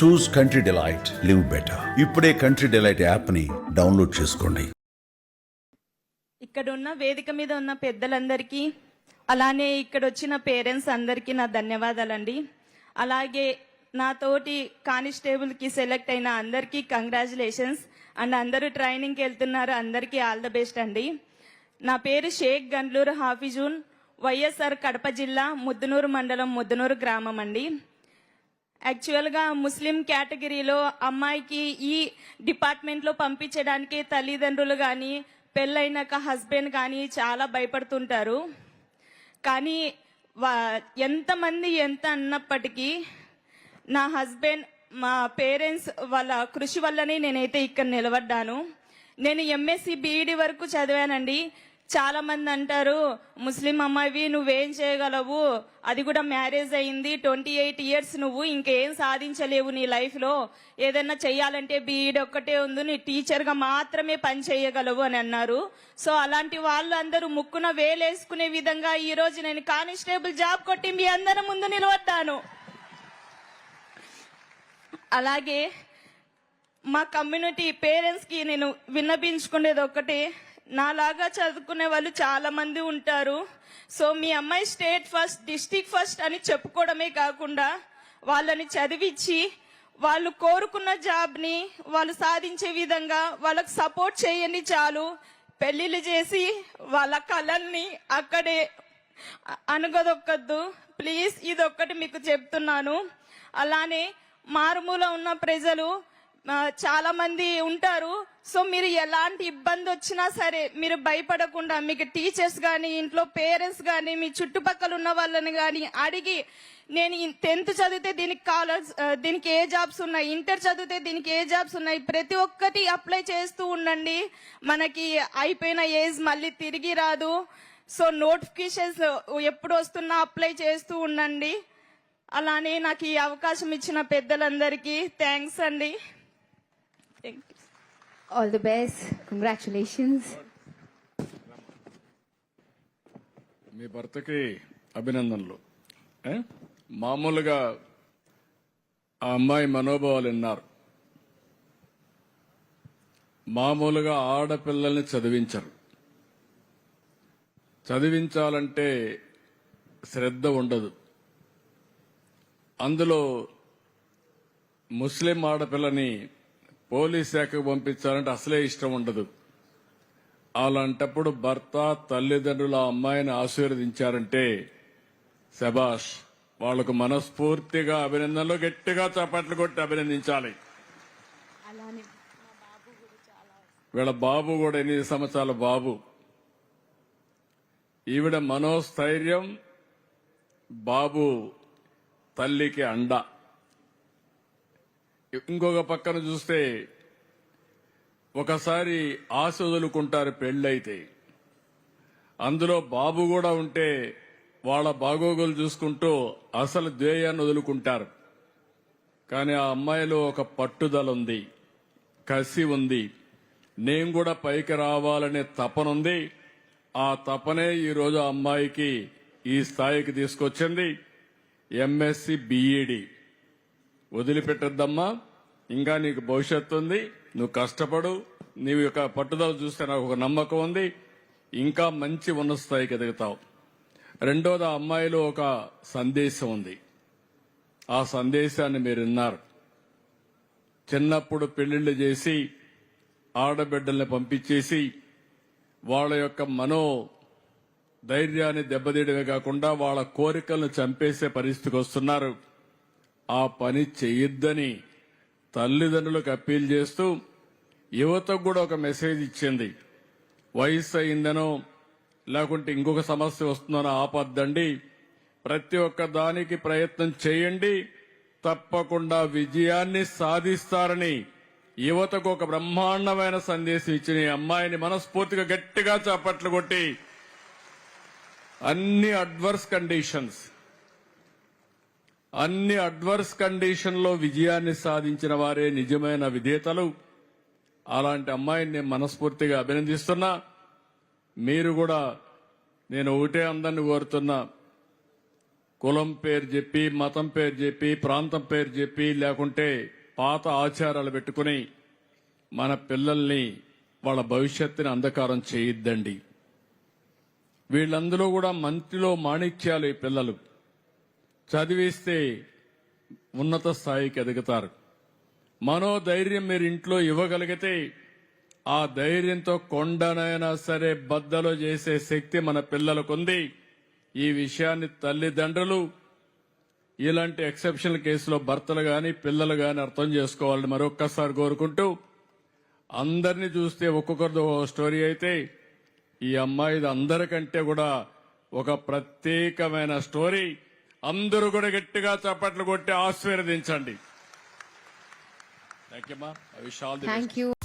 చూస్ country delight, live better. ఇప్పుడే country delight app ని download చేసుకోండి. ఇక్కడ ఉన్న వేదిక మీద ఉన్న పెద్దలందరికీ, అలానే ఇక్కడ వచ్చిన పేరెంట్స్ అందరికీ నా ధన్యవాదాలండి. అలాగే నా తోటి కానిస్టేబుల్కి సెలెక్ట్ అయిన అందరికీ కంగ్రాచులేషన్స్. అండ్ అందరూ ట్రైనింగ్కి వెళ్తున్నారు, అందరికీ ఆల్ ద బెస్ట్ అండి. నా పేరు షేక్ గండ్లూరు హాఫిజూన్, వైఎస్ఆర్ కడప జిల్లా ముద్దునూరు మండలం ముద్దునూరు గ్రామం అండి. యాక్చువల్గా ముస్లిం కేటగిరీలో అమ్మాయికి ఈ డిపార్ట్మెంట్లో పంపించడానికి తల్లిదండ్రులు కానీ పెళ్ళైనాక హస్బెండ్ కానీ చాలా భయపడుతుంటారు. కానీ ఎంతమంది ఎంత అన్నప్పటికీ నా హస్బెండ్, మా పేరెంట్స్ వాళ్ళ కృషి వల్లనే నేనైతే ఇక్కడ నిలబడ్డాను. నేను ఎంఎస్సి బీఈడి వరకు చదివానండి. చాలా మంది అంటారు, ముస్లిం అమ్మాయివి నువ్వేం చేయగలవు, అది కూడా మ్యారేజ్ అయింది, 28 years, నువ్వు ఇంకేం సాధించలేవు నీ లైఫ్లో, ఏదైనా చెయ్యాలంటే బీఈడి ఒక్కటే ఉంది, నీ టీచర్గా మాత్రమే పని చేయగలవు అని అన్నారు. సో అలాంటి వాళ్ళు అందరూ ముక్కున వేలేసుకునే విధంగా ఈరోజు నేను కానిస్టేబుల్ జాబ్ కొట్టి మీ అందరి ముందు నిలబడ్డాను. అలాగే మా కమ్యూనిటీ పేరెంట్స్కి నేను విన్నపించుకునేది ఒక్కటే, నాలాగా చదువుకునే వాళ్ళు చాలా మంది ఉంటారు. సో మీ అమ్మాయి స్టేట్ ఫస్ట్, డిస్ట్రిక్ట్ ఫస్ట్ అని చెప్పుకోవడమే కాకుండా వాళ్ళని చదివించి వాళ్ళు కోరుకున్న జాబ్ని వాళ్ళు సాధించే విధంగా వాళ్ళకు సపోర్ట్ చేయండి చాలు. పెళ్లిళ్ళు చేసి వాళ్ళ కళల్ని అక్కడే అనుగదొక్కద్దు ప్లీజ్, ఇదొక్కటి మీకు చెప్తున్నాను. అలానే మారుమూల ఉన్న ప్రజలు చాలా మంది ఉంటారు. సో మీరు ఎలాంటి ఇబ్బంది వచ్చినా సరే మీరు భయపడకుండా, మీకు టీచర్స్ కానీ ఇంట్లో పేరెంట్స్ కానీ మీ చుట్టుపక్కల ఉన్న వాళ్ళని కానీ అడిగి, నేను 10th చదివితే దీనికి ఏ జాబ్స్ ఉన్నాయి, ఇంటర్ చదివితే దీనికి ఏ జాబ్స్ ఉన్నాయి, ప్రతి ఒక్కటి అప్లై చేస్తూ ఉండండి. మనకి అయిపోయిన ఏజ్ మళ్ళీ తిరిగి రాదు. సో నోటిఫికేషన్స్ ఎప్పుడు వస్తున్నా అప్లై చేస్తూ ఉండండి. అలానే నాకు ఈ అవకాశం ఇచ్చిన పెద్దలందరికీ థ్యాంక్స్ అండి. All the best. Congratulations. మీ భర్తకి అభినందనలు. మామూలుగా ఆ అమ్మాయి మనోభావాలు విన్నారు. మామూలుగా ఆడపిల్లల్ని చదివించాలంటే శ్రద్ధ ఉండదు. అందులో ముస్లిం ఆడపిల్లని పోలీస్ శాఖకు పంపించాలంటే అసలే ఇష్టం ఉండదు. అలాంటప్పుడు భర్త, తల్లిదండ్రులు ఆ అమ్మాయిని ఆశీర్వదించారంటే శబాష్, వాళ్లకు మనస్ఫూర్తిగా అభినందనలు, గట్టిగా చప్పట్లు కొట్టి అభినందించాలి. వీళ్ళ బాబు కూడా 8 సంవత్సరాల బాబు. ఈవిడ మనోస్థైర్యం, బాబు తల్లికి అండ. ఇంకొక పక్కన చూస్తే ఒకసారి ఆశ వదులుకుంటారు పెళ్ళైతే, అందులో బాబు కూడా ఉంటే వాళ్ళ బాగోగులు చూసుకుంటూ అసలు ధ్యేయాన్ని వదులుకుంటారు. కానీ ఆ అమ్మాయిలో ఒక పట్టుదల ఉంది, కసి ఉంది, నేను కూడా పైకి రావాలనే తపనుంది. ఆ తపనే ఈరోజు ఆ అమ్మాయికి ఈ స్థాయికి తీసుకొచ్చింది. ఎంఎస్సి బీఈడి వదిలిపెట్టద్దమ్మా, ఇంకా నీకు భవిష్యత్తు ఉంది, నువ్వు కష్టపడు, నీ యొక్క పట్టుదల చూస్తే నాకు ఒక నమ్మకం ఉంది, ఇంకా మంచి ఉన్నత స్థాయికి ఎదుగుతావు. రెండోది, ఆ అమ్మాయిలో ఒక సందేశం ఉంది. ఆ సందేశాన్ని మీరు విన్నారు. చిన్నప్పుడు పెళ్లిళ్లు చేసి ఆడబిడ్డల్ని పంపించేసి వాళ్ళ యొక్క ధైర్యాన్ని దెబ్బతీయడమే కాకుండా వాళ్ళ కోరికలను చంపేసే పరిస్థితికి వస్తున్నారు. ఆ పని చెయ్యొద్దని తల్లిదండ్రులకు అప్పీల్ చేస్తూ యువతకు కూడా ఒక మెసేజ్ ఇచ్చింది. వయసు అయిందనో లేకుంటే ఇంకొక సమస్య వస్తుందనో ఆపద్దండి, ప్రతి ఒక్క దానికి ప్రయత్నం చేయండి, తప్పకుండా విజయాన్ని సాధిస్తారని యువతకు ఒక బ్రహ్మాండమైన సందేశం ఇచ్చిన ఈ అమ్మాయిని మనస్ఫూర్తిగా గట్టిగా చప్పట్లు కొట్టి, అన్ని అడ్వర్స్ కండిషన్లో విజయాన్ని సాధించిన వారే నిజమైన విజేతలు. అలాంటి అమ్మాయిని నేను మనస్ఫూర్తిగా అభినందిస్తున్నా. మీరు కూడా, నేను ఒకటే అందరిని కోరుతున్నా, కులం పేరు చెప్పి, మతం పేరు చెప్పి, ప్రాంతం పేరు చెప్పి, లేకుంటే పాత ఆచారాలు పెట్టుకుని మన పిల్లల్ని వాళ్ళ భవిష్యత్తుని అంధకారం చేయొద్దండి. వీళ్ళందరూ కూడా మంత్రిలో మాణిక్యాలు ఈ పిల్లలు. చదివిస్తే ఉన్నత స్థాయికి ఎదుగుతారు. మనోధైర్యం మీరు ఇంట్లో ఇవ్వగలిగితే ఆ ధైర్యంతో కొండనైనా సరే బద్దలు చేసే శక్తి మన పిల్లలకుంది. ఈ విషయాన్ని తల్లిదండ్రులు ఇలాంటి ఎక్సెప్షనల్ కేసులో భర్తలు గాని పిల్లలు గాని అర్థం చేసుకోవాలని మరొక్కసారి కోరుకుంటూ, అందరినీ చూస్తే ఒక్కొక్కరిది ఒక స్టోరీ అయితే ఈ అమ్మాయిది అందరికంటే కూడా ఒక ప్రత్యేకమైన స్టోరీ. అందరూ కూడా గట్టిగా చప్పట్లు కొట్టి ఆశీర్వదించండి. థ్యాంక్ యూ మా. I wish all the best. Thank you.